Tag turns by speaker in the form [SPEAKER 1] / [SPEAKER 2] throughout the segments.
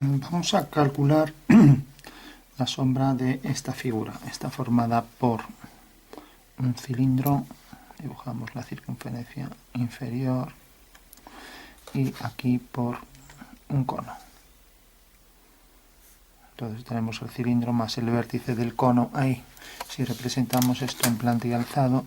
[SPEAKER 1] Vamos a calcular la sombra de esta figura. Está formada por un cilindro, dibujamos la circunferencia inferior y aquí por un cono. Entonces tenemos el cilindro más el vértice del cono ahí. Si representamos esto en planta y alzado,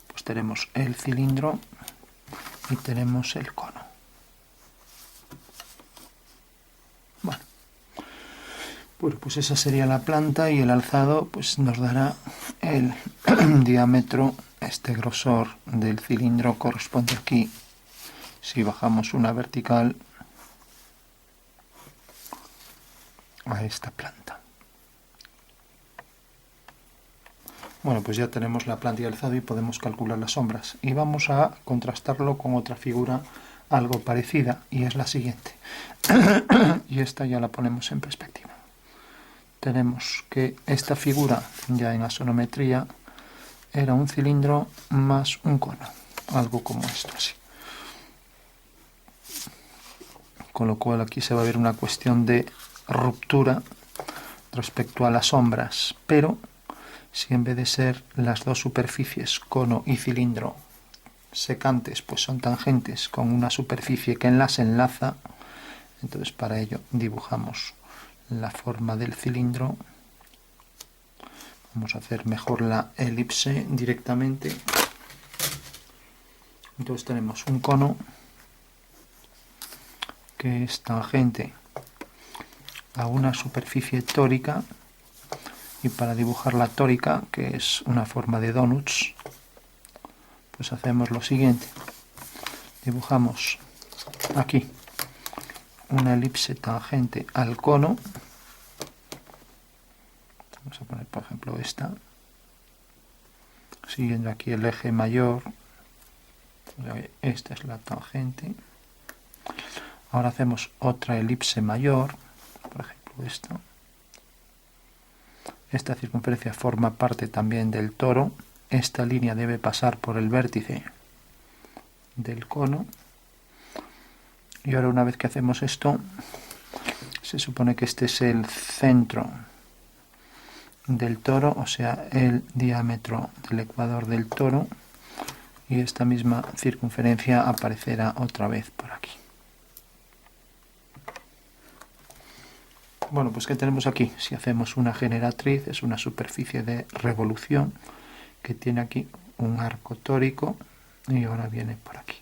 [SPEAKER 1] pues tenemos el cilindro y tenemos el cono. Bueno, pues esa sería la planta y el alzado pues nos dará el diámetro, este grosor del cilindro corresponde aquí. Si bajamos una vertical a esta planta. Bueno, pues ya tenemos la planta y el alzado y podemos calcular las sombras. Y vamos a contrastarlo con otra figura algo parecida y es la siguiente. Y esta ya la ponemos en perspectiva. Tenemos que esta figura ya en asonometría era un cilindro más un cono, algo como esto así. Con lo cual aquí se va a ver una cuestión de ruptura respecto a las sombras, pero si en vez de ser las dos superficies, cono y cilindro, secantes, pues son tangentes con una superficie que las enlaza, entonces para ello dibujamos la forma del cilindro. Vamos a hacer mejor la elipse directamente. Entonces tenemos un cono que es tangente a una superficie tórica, y para dibujar la tórica, que es una forma de donuts, pues hacemos lo siguiente. Dibujamos aquí una elipse tangente al cono. Vamos a poner, por ejemplo, esta. Siguiendo aquí el eje mayor. Esta es la tangente. Ahora hacemos otra elipse mayor. Por ejemplo, esta. Esta circunferencia forma parte también del toro. Esta línea debe pasar por el vértice del cono. Y ahora, una vez que hacemos esto, se supone que este es el centro del toro, o sea, el diámetro del ecuador del toro, y esta misma circunferencia aparecerá otra vez por aquí. Bueno, pues ¿qué tenemos aquí? Si hacemos una generatriz, es una superficie de revolución que tiene aquí un arco tórico y ahora viene por aquí.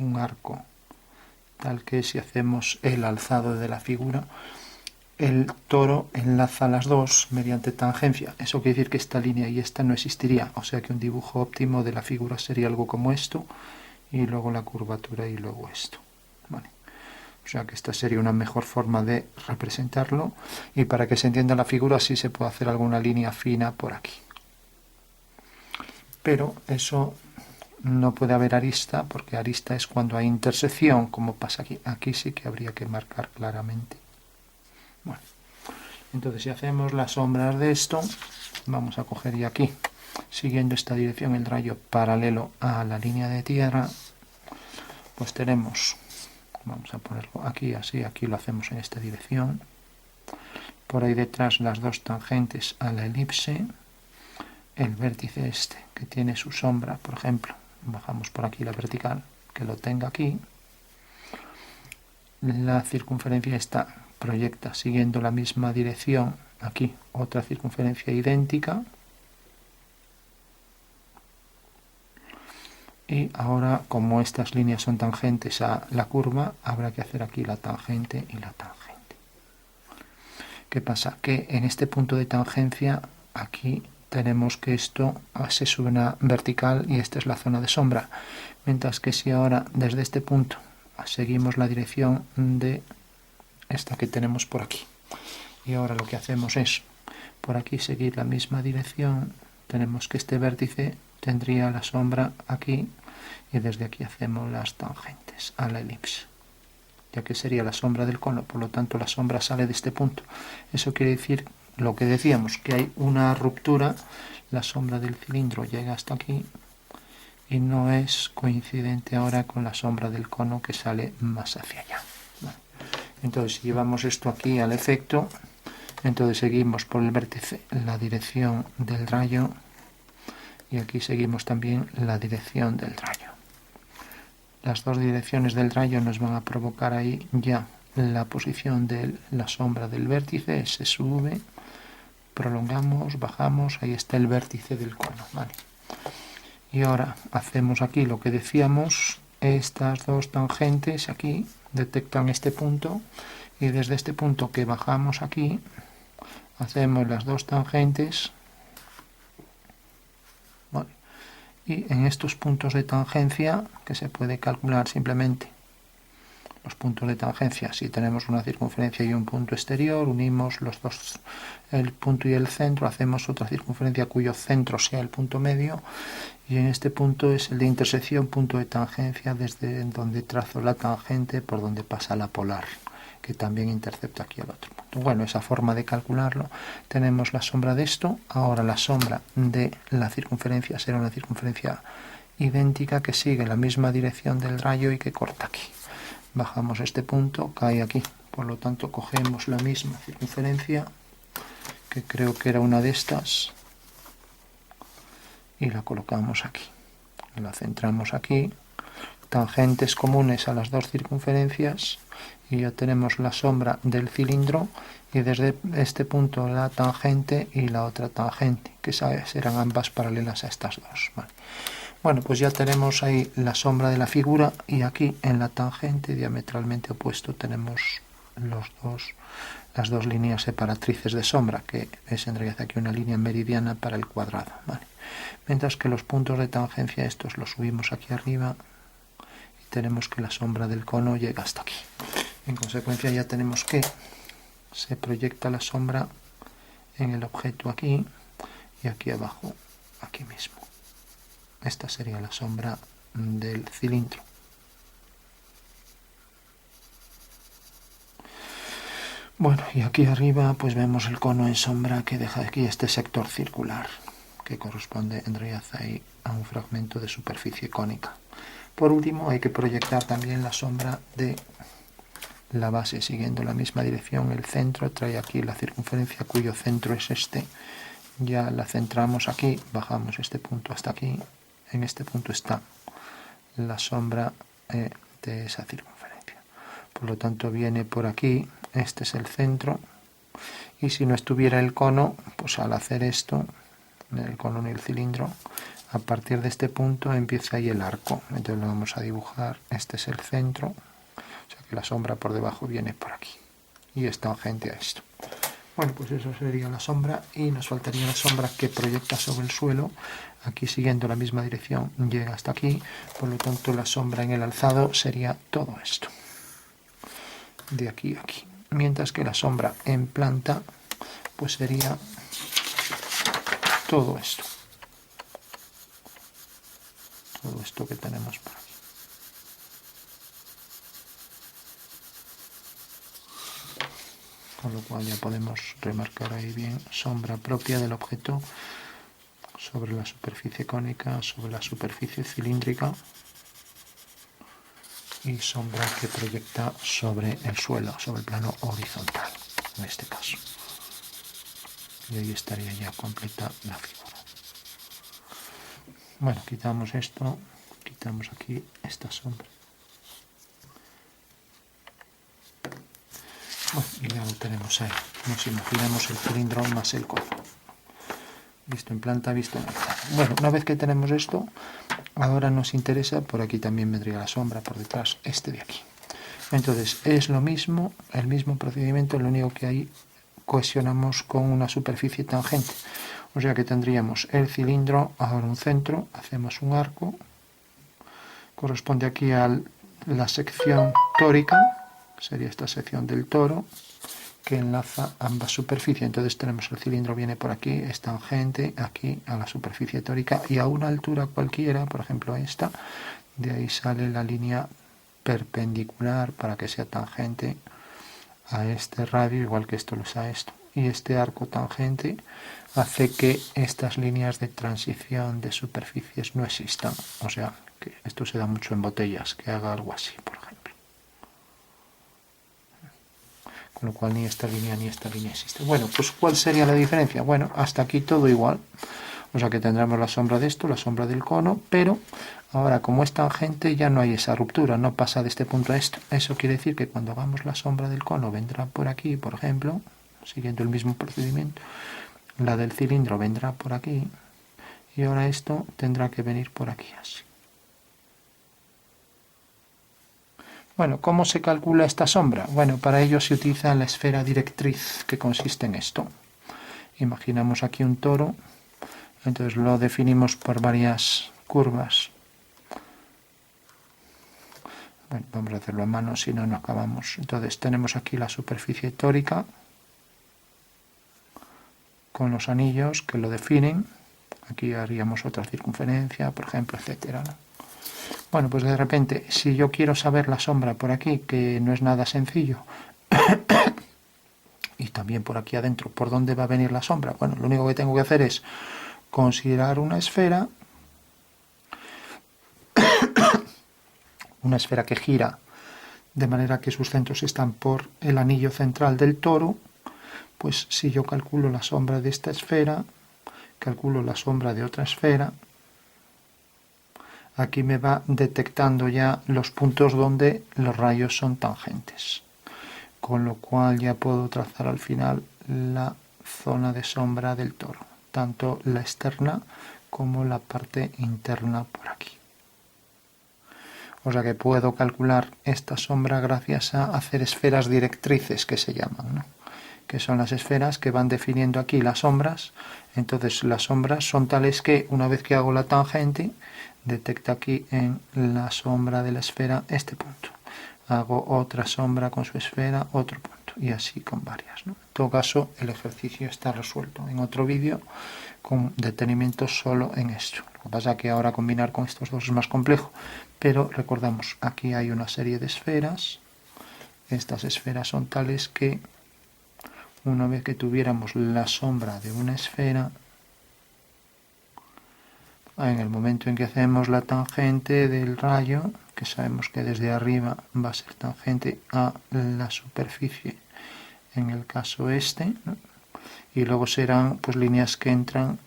[SPEAKER 1] Un arco tal que si hacemos el alzado de la figura, el toro enlaza las dos mediante tangencia. Eso quiere decir que esta línea y esta no existiría, o sea que un dibujo óptimo de la figura sería algo como esto, y luego la curvatura y luego esto. Vale. O sea que esta sería una mejor forma de representarlo, y para que se entienda la figura sí se puede hacer alguna línea fina por aquí. Pero eso no puede haber arista, porque arista es cuando hay intersección, como pasa aquí. Aquí sí que habría que marcar claramente. Bueno, entonces si hacemos las sombras de esto, vamos a coger ya aquí, siguiendo esta dirección, el rayo paralelo a la línea de tierra, pues tenemos, vamos a ponerlo aquí así, aquí lo hacemos en esta dirección, por ahí detrás las dos tangentes a la elipse, el vértice este que tiene su sombra, por ejemplo, bajamos por aquí la vertical, que lo tenga aquí, la circunferencia esta proyecta siguiendo la misma dirección, aquí otra circunferencia idéntica, y ahora como estas líneas son tangentes a la curva, habrá que hacer aquí la tangente y la tangente. ¿Qué pasa? Que en este punto de tangencia aquí tenemos que esto se sube una vertical y esta es la zona de sombra, mientras que si ahora desde este punto seguimos la dirección de esta que tenemos por aquí, y ahora lo que hacemos es por aquí seguir la misma dirección, tenemos que este vértice tendría la sombra aquí, y desde aquí hacemos las tangentes a la elipse, ya que sería la sombra del cono, por lo tanto la sombra sale de este punto. Eso quiere decir lo que decíamos, que hay una ruptura, la sombra del cilindro llega hasta aquí y no es coincidente ahora con la sombra del cono que sale más hacia allá. Bueno, Entonces, si llevamos esto aquí al efecto, entonces seguimos por el vértice la dirección del rayo y aquí seguimos también la dirección del rayo. Las dos direcciones del rayo nos van a provocar ahí ya la posición de la sombra del vértice. Se sube, prolongamos, bajamos, ahí está el vértice del cono, ¿vale? Y ahora hacemos aquí lo que decíamos, estas dos tangentes aquí detectan este punto y desde este punto que bajamos aquí hacemos las dos tangentes, ¿vale? Y en estos puntos de tangencia, que se puede calcular simplemente los puntos de tangencia, si tenemos una circunferencia y un punto exterior, unimos los dos, el punto y el centro, hacemos otra circunferencia cuyo centro sea el punto medio, y en este punto es el de intersección, punto de tangencia, desde donde trazo la tangente por donde pasa la polar, que también intercepta aquí el otro punto. Bueno, esa forma de calcularlo, tenemos la sombra de esto. Ahora la sombra de la circunferencia será una circunferencia idéntica que sigue la misma dirección del rayo y que corta aquí. Bajamos este punto, cae aquí, por lo tanto cogemos la misma circunferencia, que creo que era una de estas, y la colocamos aquí. La centramos aquí, tangentes comunes a las dos circunferencias, y ya tenemos la sombra del cilindro y desde este punto la tangente y la otra tangente, que serán ambas paralelas a estas dos, ¿vale? Bueno, pues ya tenemos ahí la sombra de la figura y aquí en la tangente diametralmente opuesto tenemos las dos líneas separatrices de sombra, que es en realidad aquí una línea meridiana para el cuadrado, ¿vale? Mientras que los puntos de tangencia estos los subimos aquí arriba y tenemos que la sombra del cono llega hasta aquí. En consecuencia ya tenemos que se proyecta la sombra en el objeto aquí y aquí abajo, aquí mismo. Esta sería la sombra del cilindro. Bueno, y aquí arriba pues vemos el cono en sombra que deja aquí este sector circular, que corresponde en realidad ahí a un fragmento de superficie cónica. Por último hay que proyectar también la sombra de la base siguiendo la misma dirección. El centro trae aquí la circunferencia cuyo centro es este. Ya la centramos aquí, bajamos este punto hasta aquí. En este punto está la sombra de esa circunferencia. Por lo tanto viene por aquí, este es el centro. Y si no estuviera el cono, pues al hacer esto, el cono en el cilindro, a partir de este punto empieza ahí el arco. Entonces lo vamos a dibujar, este es el centro. O sea que la sombra por debajo viene por aquí. Y es tangente a esto. Bueno, pues eso sería la sombra y nos faltaría la sombra que proyecta sobre el suelo. Aquí siguiendo la misma dirección llega hasta aquí. Por lo tanto la sombra en el alzado sería todo esto. De aquí a aquí. Mientras que la sombra en planta pues sería todo esto. Todo esto que tenemos por aquí. Con lo cual ya podemos remarcar ahí bien sombra propia del objeto sobre la superficie cónica, sobre la superficie cilíndrica y sombra que proyecta sobre el suelo, sobre el plano horizontal, en este caso. Y ahí estaría ya completa la figura. Bueno, quitamos esto, quitamos aquí esta sombra. Bueno, y ya lo tenemos ahí. Nos imaginamos el cilindro más el cono. Visto en planta, visto en alzado. Bueno, una vez que tenemos esto, ahora nos interesa, por aquí también vendría la sombra, por detrás, este de aquí. Entonces, es lo mismo, el mismo procedimiento, lo único que ahí cohesionamos con una superficie tangente. O sea que tendríamos el cilindro, ahora un centro, hacemos un arco, corresponde aquí a la sección tórica, sería esta sección del toro, que enlaza ambas superficies. Entonces tenemos el cilindro viene por aquí, es tangente aquí a la superficie tórica y a una altura cualquiera, por ejemplo esta, de ahí sale la línea perpendicular para que sea tangente a este radio, igual que esto lo es a esto. Y este arco tangente hace que estas líneas de transición de superficies no existan. O sea, que esto se da mucho en botellas, que haga algo así, por ejemplo. con lo cual ni esta línea ni esta línea existe. Bueno, pues ¿cuál sería la diferencia? Bueno, hasta aquí todo igual. O sea que tendremos la sombra de esto, la sombra del cono, pero ahora como es tangente ya no hay esa ruptura, no pasa de este punto a esto. Eso quiere decir que cuando hagamos la sombra del cono vendrá por aquí, por ejemplo, siguiendo el mismo procedimiento. La del cilindro vendrá por aquí y ahora esto tendrá que venir por aquí así. Bueno, ¿cómo se calcula esta sombra? Bueno, para ello se utiliza la esfera directriz, que consiste en esto. Imaginamos aquí un toro, entonces lo definimos por varias curvas. Bueno, vamos a hacerlo a mano, si no, no acabamos. Entonces tenemos aquí la superficie tórica con los anillos que lo definen. Aquí haríamos otra circunferencia, por ejemplo, etcétera, ¿no? Bueno, pues de repente, si yo quiero saber la sombra por aquí, que no es nada sencillo, y también por aquí adentro, ¿por dónde va a venir la sombra? Bueno, lo único que tengo que hacer es considerar una esfera que gira de manera que sus centros están por el anillo central del toro. Pues si yo calculo la sombra de esta esfera, calculo la sombra de otra esfera, aquí me va detectando ya los puntos donde los rayos son tangentes, con lo cual ya puedo trazar al final la zona de sombra del toro, tanto la externa como la parte interna por aquí. O sea que puedo calcular esta sombra gracias a hacer esferas directrices, que se llaman, ¿no? Que son las esferas que van definiendo aquí las sombras. Entonces las sombras son tales que una vez que hago la tangente, detecta aquí en la sombra de la esfera este punto. Hago otra sombra con su esfera, otro punto, y así con varias, ¿no? En todo caso, el ejercicio está resuelto en otro vídeo con detenimiento solo en esto. Lo que pasa es que ahora combinar con estos dos es más complejo, pero recordamos, aquí hay una serie de esferas. Estas esferas son tales que una vez que tuviéramos la sombra de una esfera, en el momento en que hacemos la tangente del rayo, que sabemos que desde arriba va a ser tangente a la superficie, en el caso este, ¿no? Y luego serán pues líneas que entran,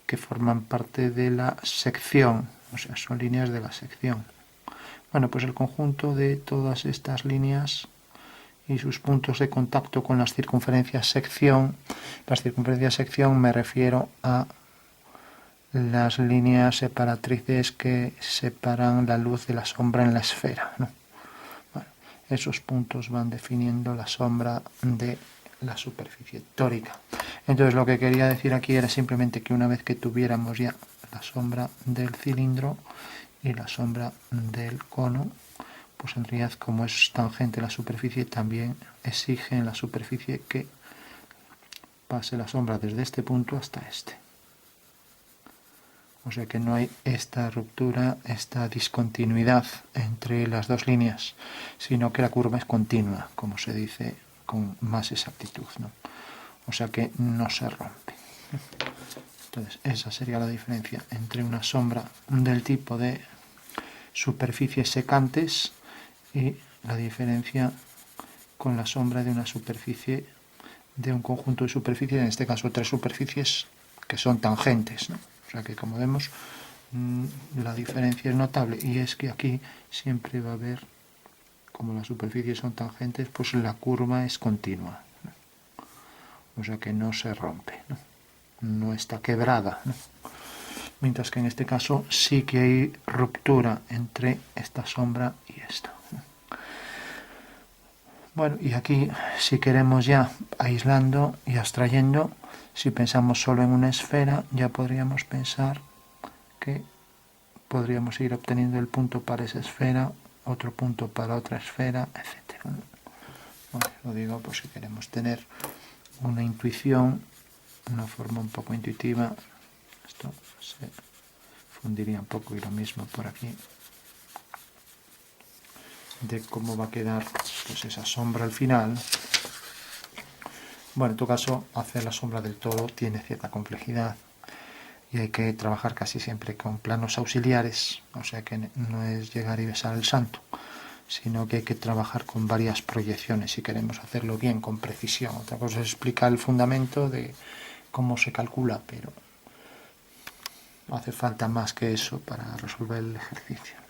[SPEAKER 1] que forman parte de la sección, o sea, son líneas de la sección. Bueno, pues el conjunto de todas estas líneas y sus puntos de contacto con las circunferencias sección. Las circunferencias sección me refiero a las líneas separatrices que separan la luz de la sombra en la esfera, ¿no? Bueno, esos puntos van definiendo la sombra de la superficie tórica. Entonces lo que quería decir aquí era simplemente que una vez que tuviéramos ya la sombra del cilindro y la sombra del cono, pues en realidad como es tangente la superficie, también exige en la superficie que pase la sombra desde este punto hasta este. O sea que no hay esta ruptura, esta discontinuidad entre las dos líneas, sino que la curva es continua, como se dice con más exactitud, ¿no? O sea que no se rompe. Entonces esa sería la diferencia entre una sombra del tipo de superficies secantes y la diferencia con la sombra de una superficie, de un conjunto de superficies, en este caso tres superficies que son tangentes, ¿no? O sea que como vemos la diferencia es notable, y es que aquí siempre va a haber, como las superficies son tangentes, pues la curva es continua, ¿no? O sea que no se rompe, ¿no? No está quebrada, ¿no? Mientras que en este caso sí que hay ruptura entre esta sombra y esta. Bueno, y aquí si queremos ya aislando y abstrayendo, si pensamos solo en una esfera, ya podríamos pensar que podríamos ir obteniendo el punto para esa esfera, otro punto para otra esfera, etc. Bueno, lo digo por si queremos tener una intuición, una forma un poco intuitiva. Esto se fundiría un poco y lo mismo por aquí, de cómo va a quedar pues esa sombra al final. Bueno, en tu caso, hacer la sombra del todo tiene cierta complejidad y hay que trabajar casi siempre con planos auxiliares, o sea que no es llegar y besar el santo, sino que hay que trabajar con varias proyecciones si queremos hacerlo bien, con precisión. Otra cosa es explicar el fundamento de cómo se calcula, pero no hace falta más que eso para resolver el ejercicio.